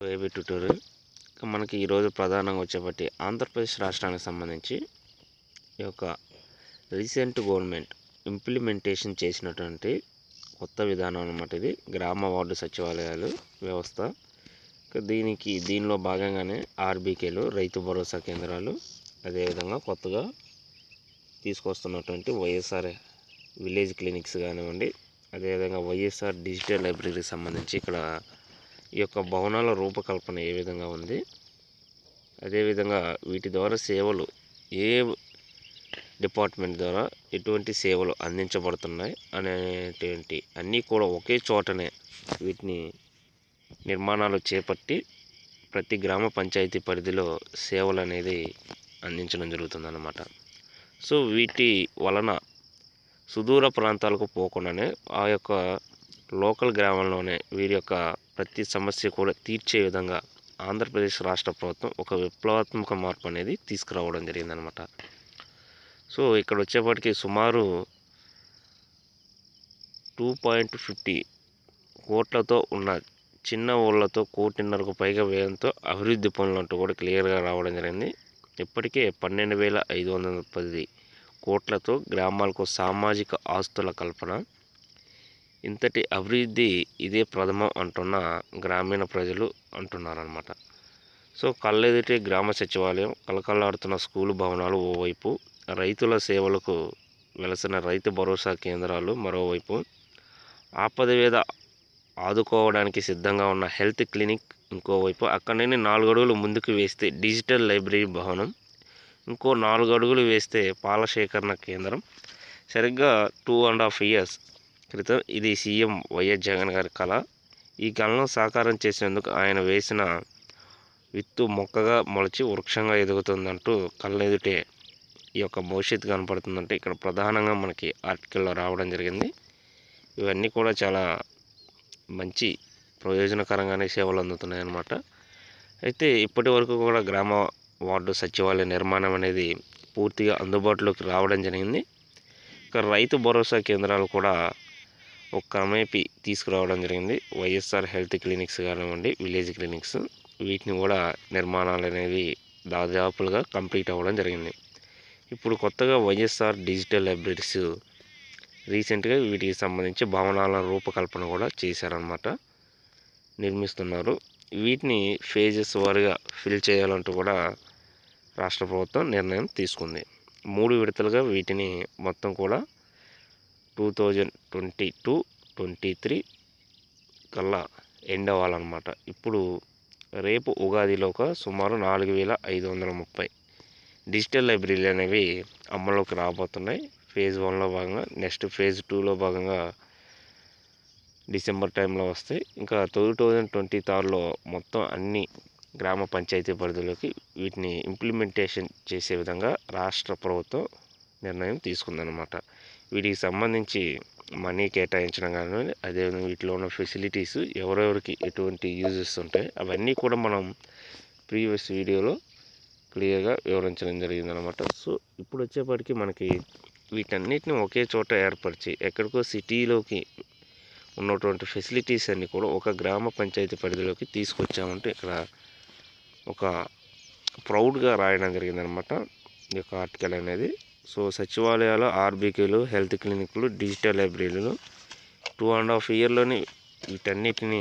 AB tutorial మనకి ఈరోజు ప్రధానంగా వచ్చేపట్టి ఆంధ్రప్రదేశ్ రాష్ట్రానికి సంబంధించి ఈ యొక్క రీసెంట్ గవర్నమెంట్ ఇంప్లిమెంటేషన్ చేసినటువంటి కొత్త విధానం అన్నమాట. ఇది గ్రామ వార్డు సచివాలయాలు వ్యవస్థ. దీనిలో భాగంగానే ఆర్బీకేలు, రైతు భరోసా కేంద్రాలు, అదేవిధంగా కొత్తగా తీసుకొస్తున్నటువంటి వైఎస్ఆర్ విలేజ్ క్లినిక్స్ కానివ్వండి, అదేవిధంగా వైఎస్ఆర్ డిజిటల్ లైబ్రరీకి సంబంధించి ఇక్కడ ఈ యొక్క భవనాల రూపకల్పన ఏ విధంగా ఉంది, అదేవిధంగా వీటి ద్వారా సేవలు ఏ డిపార్ట్మెంట్ ద్వారా ఎటువంటి సేవలు అందించబడుతున్నాయి అనేటువంటి అన్నీ కూడా ఒకే చోటనే వీటిని నిర్మాణాలు చేపట్టి ప్రతి గ్రామ పంచాయతీ పరిధిలో సేవలు అనేది అందించడం జరుగుతుందన్నమాట. సో వీటి వలన సుదూర ప్రాంతాలకు పోకుండానే ఆ యొక్క లోకల్ గ్రామంలోనే వీరి యొక్క ప్రతి సమస్య కూడా తీర్చే విధంగా ఆంధ్రప్రదేశ్ రాష్ట్ర ప్రభుత్వం ఒక విప్లవాత్మక మార్పు అనేది తీసుకురావడం జరిగిందనమాట. సో ఇక్కడ వచ్చేప్పటికి సుమారు 2.50 కోట్లతో ఉన్న చిన్న ఊళ్ళతో 1.5 పైగా వ్యయంతో అభివృద్ధి పనులు అంటూ కూడా క్లియర్గా రావడం జరిగింది. ఇప్పటికే 12,510 కోట్లతో గ్రామాలకు సామాజిక ఆస్తుల కల్పన, ఇంతటి అభివృద్ధి ఇదే ప్రథమం అంటున్న గ్రామీణ ప్రజలు అంటున్నారన్నమాట. సో కళ్ళెదుటి గ్రామ సచివాలయం, కలకల్లాడుతున్న స్కూలు భవనాలు ఓవైపు, రైతుల సేవలకు వెలసిన రైతు భరోసా కేంద్రాలు మరోవైపు, ఆపద మీద ఆదుకోవడానికి సిద్ధంగా ఉన్న హెల్త్ క్లినిక్ ఇంకోవైపు, అక్కడి నుండి 4 అడుగులు ముందుకు వేస్తే డిజిటల్ లైబ్రరీ భవనం, ఇంకో 4 అడుగులు వేస్తే పాల సేకరణ కేంద్రం. సరిగ్గా 2.5 years క్రితం ఇది సీఎం వైఎస్ జగన్ గారి కళ. ఈ కళను సాకారం చేసేందుకు ఆయన వేసిన విత్తు మొక్కగా మొలిచి వృక్షంగా ఎదుగుతుందంటూ కళ్ళెదుటే ఈ యొక్క భవిష్యత్తు కనపడుతుందంటే ఇక్కడ ప్రధానంగా మనకి ఆర్టికల్లో రావడం జరిగింది. ఇవన్నీ కూడా చాలా మంచి ప్రయోజనకరంగానే సేవలు అందుతున్నాయి అన్నమాట. అయితే ఇప్పటి వరకు కూడా గ్రామ వార్డు సచివాలయ నిర్మాణం అనేది పూర్తిగా అందుబాటులోకి రావడం జరిగింది. ఇక రైతు భరోసా కేంద్రాలు కూడా ఒక క్రమేపీ తీసుకురావడం జరిగింది. వైఎస్ఆర్ హెల్త్ క్లినిక్స్ కానివ్వండి, విలేజ్ క్లినిక్స్, వీటిని కూడా నిర్మాణాలు అనేవి దాదాపులుగా కంప్లీట్ అవ్వడం జరిగింది. ఇప్పుడు కొత్తగా వైఎస్ఆర్ డిజిటల్ లైబ్రరీస్ రీసెంట్గా వీటికి సంబంధించి భవనాల రూపకల్పన కూడా చేశారనమాట, నిర్మిస్తున్నారు. వీటిని ఫేజెస్ వారీగా ఫిల్ చేయాలంటూ కూడా రాష్ట్ర ప్రభుత్వం నిర్ణయం తీసుకుంది. 3 విడతలుగా వీటిని మొత్తం కూడా 2022-23 కల్లా ఎండ్ అవ్వాలన్నమాట. ఇప్పుడు రేపు ఉగాదిలోక సుమారు 4,530 డిజిటల్ లైబ్రరీలు అనేవి అమల్లోకి రాబోతున్నాయి. ఫేజ్ 1లో భాగంగా. నెక్స్ట్ ఫేజ్ 2లో భాగంగా డిసెంబర్ టైంలో వస్తాయి. ఇంకా 2023లో మొత్తం అన్ని గ్రామ పంచాయతీ పరిధిలోకి వీటిని ఇంప్లిమెంటేషన్ చేసే విధంగా రాష్ట్ర ప్రభుత్వం నిర్ణయం తీసుకుందన్నమాట. వీటికి సంబంధించి మనీ కేటాయించడం కానీ, అదేవిధంగా వీటిలో ఉన్న ఫెసిలిటీస్ ఎవరెవరికి ఎటువంటి యూజెస్ ఉంటాయి అవన్నీ కూడా మనం ప్రీవియస్ వీడియోలో క్లియర్గా వివరించడం జరిగిందనమాట. సో ఇప్పుడు వచ్చేప్పటికి మనకి వీటన్నిటిని ఒకే చోట ఏర్పరిచి ఎక్కడికో సిటీలోకి ఉన్నటువంటి ఫెసిలిటీస్ అన్నీ కూడా ఒక గ్రామ పంచాయతీ పరిధిలోకి తీసుకొచ్చామంటే ఇక్కడ ఒక ప్రౌడ్గా రాయడం జరిగిందనమాట ఈ యొక్క ఆర్టికల్ అనేది. సో సచివాలయాలు, ఆర్బీకేలు, హెల్త్ క్లినిక్లు, డిజిటల్ లైబ్రరీలు 2.5 yearలోని వీటన్నిటిని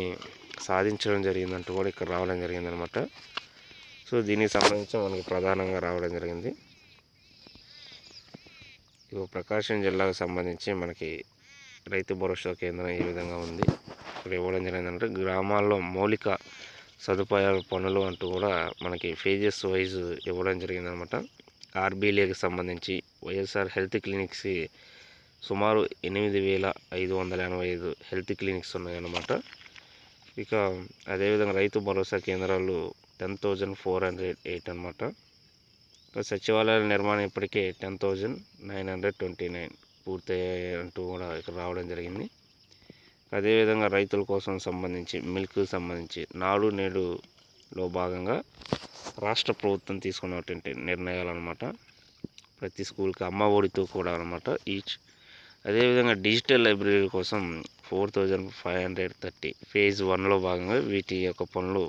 సాధించడం జరిగిందంటూ కూడా ఇక్కడ రావడం జరిగిందనమాట. సో దీనికి సంబంధించి మనకి ప్రధానంగా రావడం జరిగింది. ఇక ప్రకాశం జిల్లాకు సంబంధించి మనకి రైతు భరోసా కేంద్రం ఏ విధంగా ఉంది ఇక్కడ ఇవ్వడం జరిగిందంటే, గ్రామాల్లో మౌలిక సదుపాయాల పనులు అంటూ కూడా మనకి ఫేజెస్ వైజ్ ఇవ్వడం జరిగిందనమాట. ఆర్బీలేకి సంబంధించి వైఎస్ఆర్ హెల్త్ క్లినిక్స్ సుమారు 8,585 హెల్త్ క్లినిక్స్ ఉన్నాయన్నమాట. ఇక అదేవిధంగా రైతు భరోసా కేంద్రాలు 10,408 అనమాట. ఇక సచివాలయాల నిర్మాణం ఇప్పటికే 10,929 పూర్తయ్యాయంటూ కూడా ఇక్కడ రావడం జరిగింది. అదేవిధంగా రైతుల కోసం సంబంధించి మిల్క్కి సంబంధించి నాడు నేడులో భాగంగా రాష్ట్ర ప్రభుత్వం తీసుకున్నటువంటి నిర్ణయాలు అనమాట. ప్రతి స్కూల్కి అమ్మ ఒడితో కూడా అనమాట ఈచ్. అదేవిధంగా డిజిటల్ లైబ్రరీ కోసం 4,530 ఫేజ్ 1లో భాగంగా వీటి యొక్క పనులు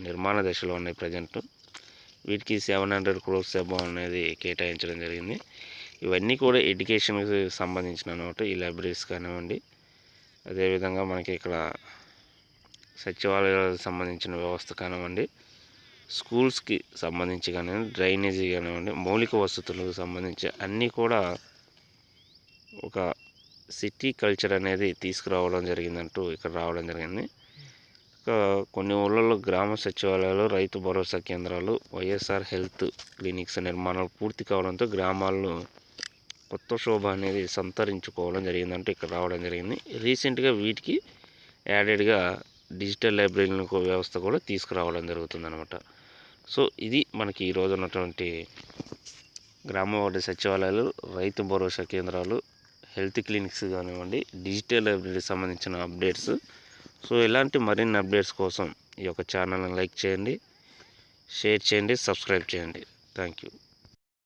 నిర్మాణ దశలో ఉన్నాయి ప్రజెంట్. వీటికి 700 crores అబౌవ్ అనేది కేటాయించడం జరిగింది. ఇవన్నీ కూడా ఎడ్యుకేషన్కి సంబంధించిన అనమాట. ఈ లైబ్రరీస్ కానివ్వండి, అదేవిధంగా మనకి ఇక్కడ సచివాలయాలకు సంబంధించిన వ్యవస్థ కానివ్వండి, స్కూల్స్కి సంబంధించి కానివ్వండి, డ్రైనేజీ కానివ్వండి, మౌలిక వసతులకు సంబంధించి అన్నీ కూడా ఒక సిటీ కల్చర్ అనేది తీసుకురావడం జరిగిందంటూ ఇక్కడ రావడం జరిగింది. ఇంకా కొన్ని ఊళ్ళలో గ్రామ సచివాలయాలు, రైతు భరోసా కేంద్రాలు, వైఎస్ఆర్ హెల్త్ క్లినిక్స్ నిర్మాణాలు పూర్తి కావడంతో గ్రామాల్లో కొత్త శోభ అనేది సంతరించుకోవడం జరిగిందంటూ ఇక్కడ రావడం జరిగింది. రీసెంట్గా వీటికి యాడెడ్గా డిజిటల్ లైబ్రరీల వ్యవస్థ కూడా తీసుకురావడం జరుగుతుందన్నమాట. సో ఇది మనకి ఈరోజు ఉన్నటువంటి గ్రామ వార్డు సచివాలయాలు, రైతు భరోసా కేంద్రాలు, హెల్త్ క్లినిక్స్ కానివ్వండి, డిజిటల్ లైబ్రరీకి సంబంధించిన అప్డేట్స్. సో ఇలాంటి మరిన్ని అప్డేట్స్ కోసం ఈ యొక్క ఛానల్ని లైక్ చేయండి, షేర్ చేయండి, సబ్స్క్రైబ్ చేయండి. Thank you.